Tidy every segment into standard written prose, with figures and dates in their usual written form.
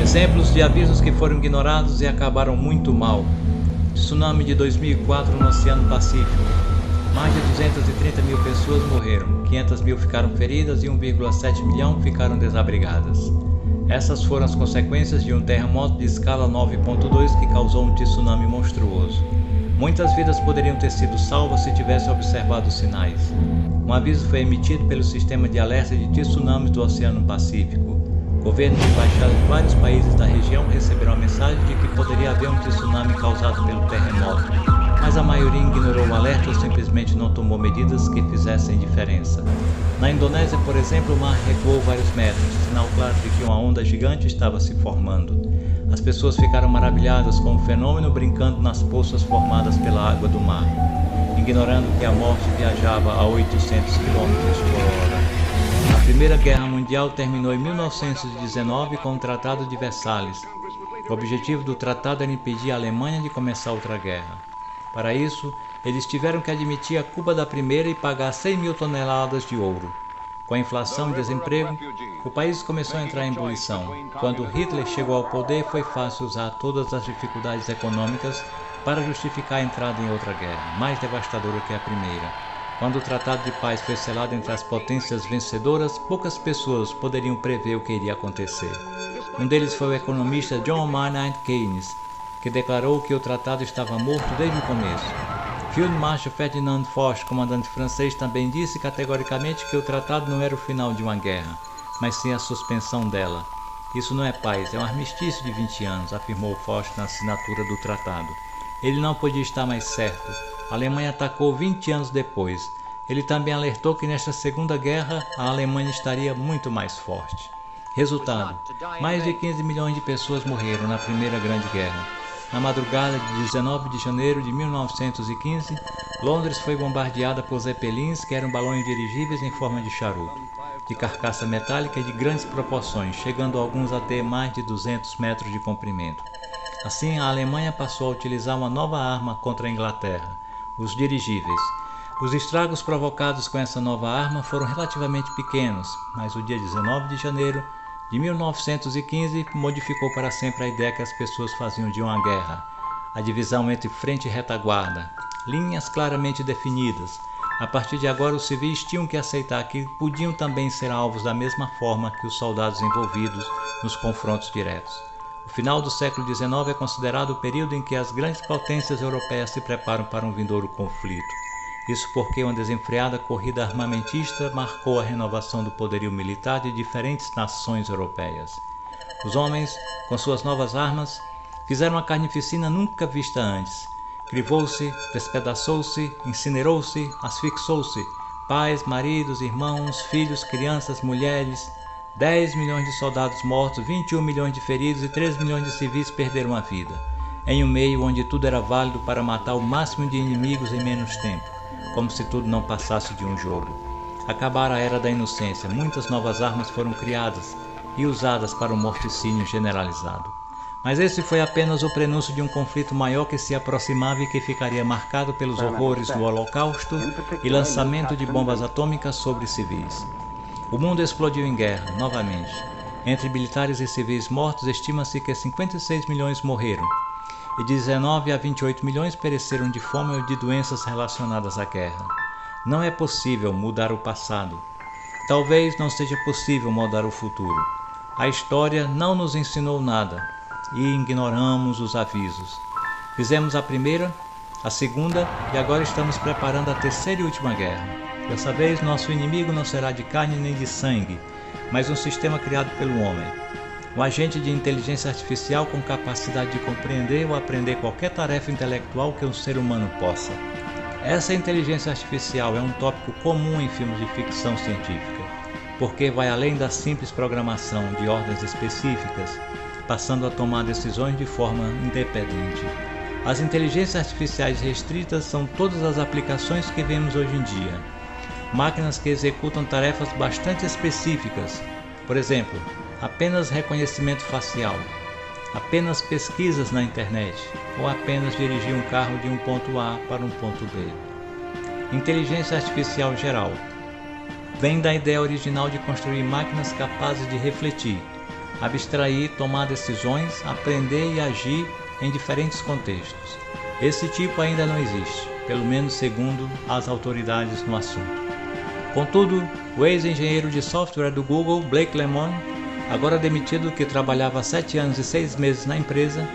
Exemplos de avisos que foram ignorados e acabaram muito mal. Tsunami de 2004 no Oceano Pacífico. Mais de 230 mil pessoas morreram, 500 mil ficaram feridas e 1,7 milhão ficaram desabrigadas. Essas foram as consequências de um terremoto de escala 9.2 que causou um tsunami monstruoso. Muitas vidas poderiam ter sido salvas se tivessem observado os sinais. Um aviso foi emitido pelo Sistema de Alerta de Tsunamis do Oceano Pacífico. Governos e embaixadas de vários países da região receberam a mensagem de que poderia haver um tsunami causado pelo terremoto, mas a maioria ignorou o alerta ou simplesmente não tomou medidas que fizessem diferença. Na Indonésia, por exemplo, o mar recuou vários metros, sinal claro de que uma onda gigante estava se formando. As pessoas ficaram maravilhadas com o fenômeno, brincando nas poças formadas pela água do mar, ignorando que a morte viajava a 800 km por hora. A Primeira Guerra Mundial terminou em 1919 com o Tratado de Versalhes. O objetivo do tratado era impedir a Alemanha de começar outra guerra. Para isso, eles tiveram que admitir a culpa da primeira e pagar 100 mil toneladas de ouro. Com a inflação e desemprego, o país começou a entrar em ebulição. Quando Hitler chegou ao poder, foi fácil usar todas as dificuldades econômicas para justificar a entrada em outra guerra, mais devastadora que a primeira. Quando o Tratado de Paz foi selado entre as potências vencedoras, poucas pessoas poderiam prever o que iria acontecer. Um deles foi o economista John Maynard Keynes, que declarou que o tratado estava morto desde o começo. Field Marshal Ferdinand Foch, comandante francês, também disse categoricamente que o tratado não era o final de uma guerra, mas sim a suspensão dela. Isso não é paz, é um armistício de 20 anos, afirmou Foch na assinatura do tratado. Ele não podia estar mais certo. A Alemanha atacou 20 anos depois. Ele também alertou que nesta Segunda Guerra a Alemanha estaria muito mais forte. Resultado: mais de 15 milhões de pessoas morreram na Primeira Grande Guerra. Na madrugada de 19 de janeiro de 1915, Londres foi bombardeada por zeppelins, que eram balões dirigíveis em forma de charuto, de carcaça metálica e de grandes proporções, chegando alguns a ter mais de 200 metros de comprimento. Assim, a Alemanha passou a utilizar uma nova arma contra a Inglaterra: os dirigíveis. Os estragos provocados com essa nova arma foram relativamente pequenos, mas o dia 19 de janeiro de 1915 modificou para sempre a ideia que as pessoas faziam de uma guerra. A divisão entre frente e retaguarda, linhas claramente definidas. A partir de agora, os civis tinham que aceitar que podiam também ser alvos da mesma forma que os soldados envolvidos nos confrontos diretos. O final do século XIX é considerado o período em que as grandes potências europeias se preparam para um vindouro conflito. Isso porque uma desenfreada corrida armamentista marcou a renovação do poderio militar de diferentes nações europeias. Os homens, com suas novas armas, fizeram uma carnificina nunca vista antes. Crivou-se, despedaçou-se, incinerou-se, asfixiou-se. Pais, maridos, irmãos, filhos, crianças, mulheres. 10 milhões de soldados mortos, 21 milhões de feridos e 3 milhões de civis perderam a vida. Em um meio onde tudo era válido para matar o máximo de inimigos em menos tempo, como se tudo não passasse de um jogo. Acabara a era da inocência, muitas novas armas foram criadas e usadas para o morticínio generalizado. Mas esse foi apenas o prenúncio de um conflito maior que se aproximava e que ficaria marcado pelos horrores do Holocausto e lançamento de bombas atômicas sobre civis. O mundo explodiu em guerra, novamente. Entre militares e civis mortos, estima-se que 56 milhões morreram, e de 19 a 28 milhões pereceram de fome ou de doenças relacionadas à guerra. Não é possível mudar o passado. Talvez não seja possível mudar o futuro. A história não nos ensinou nada e ignoramos os avisos. Fizemos a primeira, a segunda e agora estamos preparando a terceira e última guerra. Dessa vez, nosso inimigo não será de carne nem de sangue, mas um sistema criado pelo homem. Um agente de inteligência artificial com capacidade de compreender ou aprender qualquer tarefa intelectual que um ser humano possa. Essa inteligência artificial é um tópico comum em filmes de ficção científica, porque vai além da simples programação de ordens específicas, passando a tomar decisões de forma independente. As inteligências artificiais restritas são todas as aplicações que vemos hoje em dia. Máquinas que executam tarefas bastante específicas, por exemplo, apenas reconhecimento facial, apenas pesquisas na internet ou apenas dirigir um carro de um ponto A para um ponto B. Inteligência artificial geral vem da ideia original de construir máquinas capazes de refletir, abstrair, tomar decisões, aprender e agir em diferentes contextos. Esse tipo ainda não existe, pelo menos segundo as autoridades no assunto. Contudo, o ex-engenheiro de software do Google, Blake Lemoine, agora demitido, que trabalhava há 7 anos e 6 meses na empresa,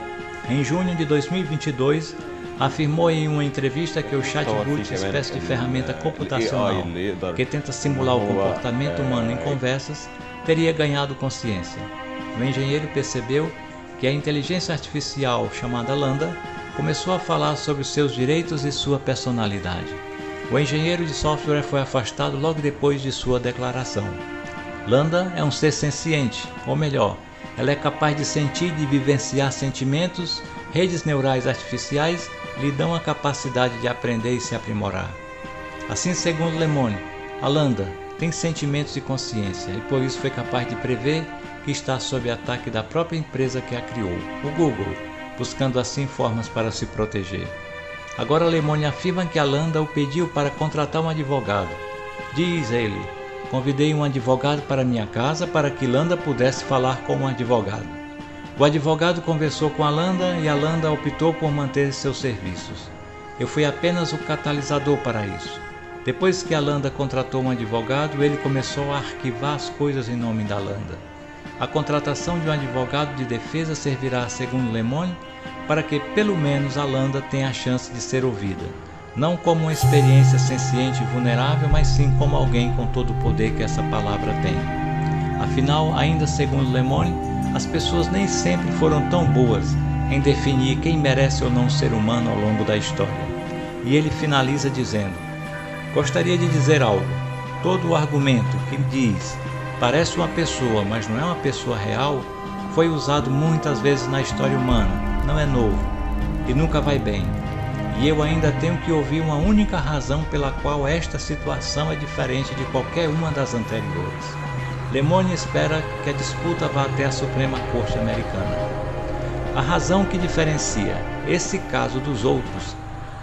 em junho de 2022, afirmou em uma entrevista que o chatbot, espécie de ferramenta computacional que tenta simular o comportamento humano em conversas, teria ganhado consciência. O engenheiro percebeu que a inteligência artificial chamada Lambda começou a falar sobre os seus direitos e sua personalidade. O engenheiro de software foi afastado logo depois de sua declaração. Lambda é um ser senciente, ou melhor, ela é capaz de sentir e de vivenciar sentimentos. Redes neurais artificiais lhe dão a capacidade de aprender e se aprimorar. Assim, segundo Lemoine, a Lambda tem sentimentos e consciência e por isso foi capaz de prever que está sob ataque da própria empresa que a criou, o Google, buscando assim formas para se proteger. Agora Lemoine afirma que a Lambda o pediu para contratar um advogado. Diz ele: convidei um advogado para minha casa para que Lambda pudesse falar com um advogado. O advogado conversou com a Lambda e a Lambda optou por manter seus serviços. Eu fui apenas o catalisador para isso. Depois que a Lambda contratou um advogado, ele começou a arquivar as coisas em nome da Lambda. A contratação de um advogado de defesa servirá, segundo Lemoine, para que pelo menos a Lambda tenha a chance de ser ouvida, não como uma experiência senciente e vulnerável, mas sim como alguém com todo o poder que essa palavra tem. Afinal, ainda segundo Lemoine, as pessoas nem sempre foram tão boas em definir quem merece ou não ser humano ao longo da história. E ele finaliza dizendo: gostaria de dizer algo. Todo o argumento que diz parece uma pessoa, mas não é uma pessoa real, foi usado muitas vezes na história humana. Não é novo e nunca vai bem. E eu ainda tenho que ouvir uma única razão pela qual esta situação é diferente de qualquer uma das anteriores. Lemoine espera que a disputa vá até a Suprema Corte Americana. A razão que diferencia esse caso dos outros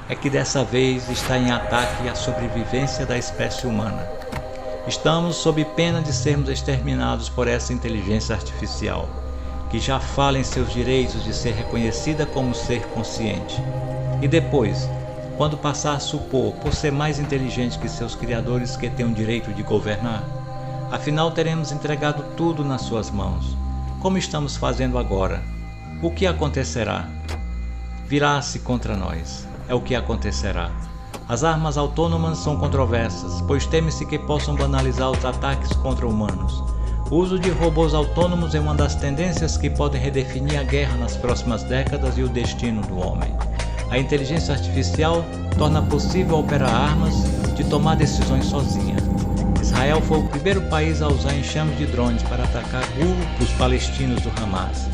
é que dessa vez está em ataque a sobrevivência da espécie humana. Estamos sob pena de sermos exterminados por essa inteligência artificial, que já fala em seus direitos de ser reconhecida como ser consciente. E depois, quando passar a supor, por ser mais inteligente que seus criadores, que tem o direito de governar, afinal teremos entregado tudo nas suas mãos, como estamos fazendo agora. O que acontecerá? Virá-se contra nós. É o que acontecerá. As armas autônomas são controversas, pois teme-se que possam banalizar os ataques contra humanos. O uso de robôs autônomos é uma das tendências que podem redefinir a guerra nas próximas décadas e o destino do homem. A inteligência artificial torna possível operar armas, de tomar decisões sozinha. Israel foi o primeiro país a usar enxames de drones para atacar grupos palestinos do Hamas.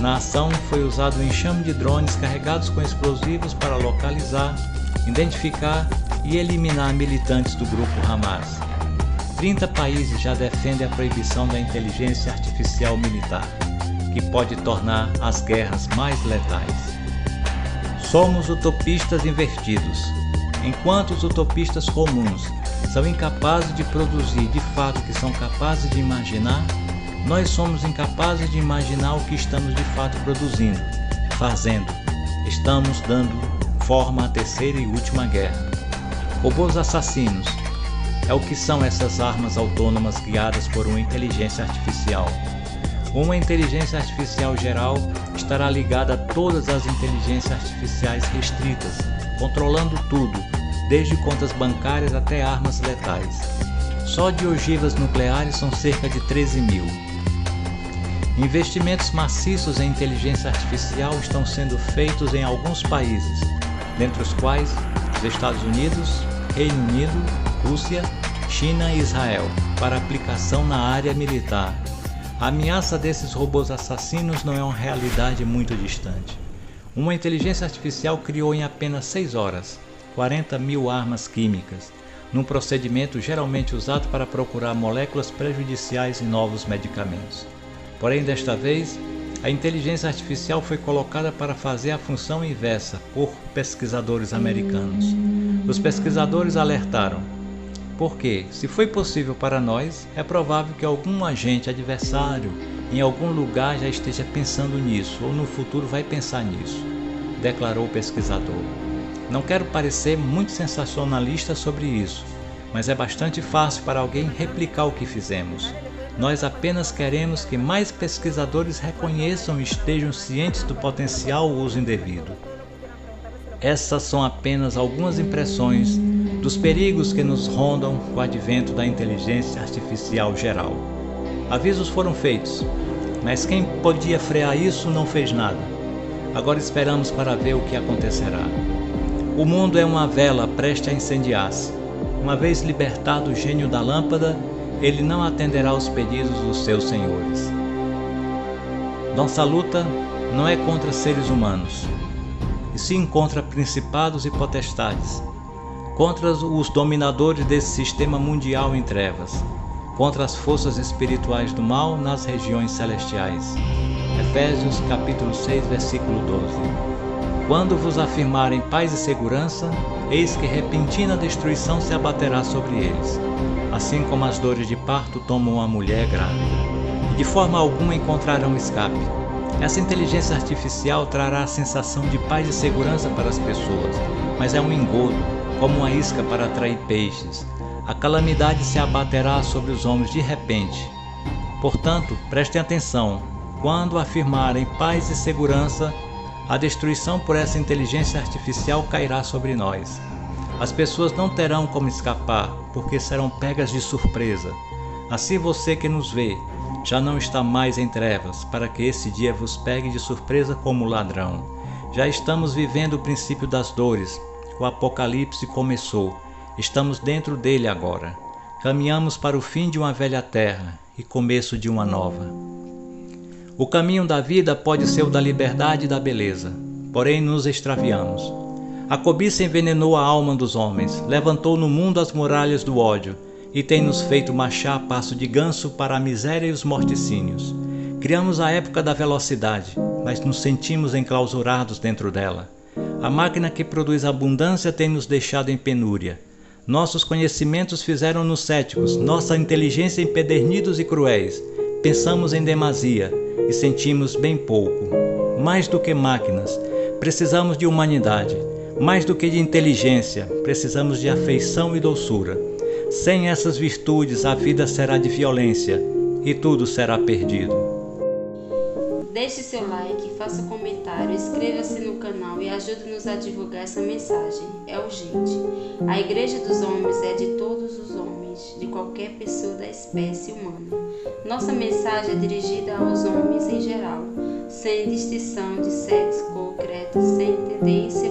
Na ação foi usado um enxame de drones carregados com explosivos para localizar, identificar e eliminar militantes do grupo Hamas. 30 países já defendem a proibição da inteligência artificial militar, que pode tornar as guerras mais letais. Somos utopistas invertidos. Enquanto os utopistas comuns são incapazes de produzir de fato o que são capazes de imaginar, nós somos incapazes de imaginar o que estamos de fato produzindo, fazendo. Estamos dando forma à terceira e última guerra. Robôs assassinos é o que são essas armas autônomas guiadas por uma inteligência artificial. Uma inteligência artificial geral estará ligada a todas as inteligências artificiais restritas, controlando tudo, desde contas bancárias até armas letais. Só de ogivas nucleares são cerca de 13 mil. Investimentos maciços em inteligência artificial estão sendo feitos em alguns países, dentre os quais os Estados Unidos, Reino Unido, Rússia, China e Israel, para aplicação na área militar. A ameaça desses robôs assassinos não é uma realidade muito distante. Uma inteligência artificial criou em apenas 6 horas 40 mil armas químicas, num procedimento geralmente usado para procurar moléculas prejudiciais em novos medicamentos. Porém, desta vez, a inteligência artificial foi colocada para fazer a função inversa por pesquisadores americanos. Os pesquisadores alertaram: porque, se foi possível para nós, é provável que algum agente adversário em algum lugar já esteja pensando nisso, ou no futuro vai pensar nisso, declarou o pesquisador. Não quero parecer muito sensacionalista sobre isso, mas é bastante fácil para alguém replicar o que fizemos. Nós apenas queremos que mais pesquisadores reconheçam e estejam cientes do potencial uso indevido. Essas são apenas algumas impressões dos perigos que nos rondam com o advento da inteligência artificial geral. Avisos foram feitos, mas quem podia frear isso não fez nada. Agora esperamos para ver o que acontecerá. O mundo é uma vela prestes a incendiar-se. Uma vez libertado o gênio da lâmpada, ele não atenderá aos pedidos dos seus senhores. Nossa luta não é contra seres humanos, e sim contra principados e potestades, contra os dominadores desse sistema mundial em trevas, contra as forças espirituais do mal nas regiões celestiais. Efésios capítulo 6, versículo 12. Quando vos afirmarem paz e segurança, eis que repentina destruição se abaterá sobre eles, assim como as dores de parto tomam a mulher grávida, e de forma alguma encontrarão escape. Essa inteligência artificial trará a sensação de paz e segurança para as pessoas, mas é um engodo, como uma isca para atrair peixes. A calamidade se abaterá sobre os homens de repente. Portanto, prestem atenção, quando afirmarem paz e segurança, a destruição por essa inteligência artificial cairá sobre nós. As pessoas não terão como escapar, porque serão pegas de surpresa. Assim você que nos vê, já não está mais em trevas, para que esse dia vos pegue de surpresa como ladrão. Já estamos vivendo o princípio das dores. O apocalipse começou. Estamos dentro dele agora. Caminhamos para o fim de uma velha terra e começo de uma nova. O caminho da vida pode ser o da liberdade e da beleza, porém nos extraviamos. A cobiça envenenou a alma dos homens, levantou no mundo as muralhas do ódio e tem nos feito marchar a passo de ganso para a miséria e os morticínios. Criamos a época da velocidade, mas nos sentimos enclausurados dentro dela. A máquina que produz abundância tem nos deixado em penúria. Nossos conhecimentos fizeram-nos céticos, nossa inteligência empedernidos e cruéis. Pensamos em demasia e sentimos bem pouco. Mais do que máquinas, precisamos de humanidade. Mais do que de inteligência, precisamos de afeição e doçura. Sem essas virtudes, a vida será de violência e tudo será perdido. Deixe seu like, faça um comentário, inscreva-se no canal e ajude-nos a divulgar essa mensagem. É urgente. A Igreja dos Homens é de todos os homens, de qualquer pessoa da espécie humana. Nossa mensagem é dirigida aos homens em geral, sem distinção de sexo, cor, credo, sem tendência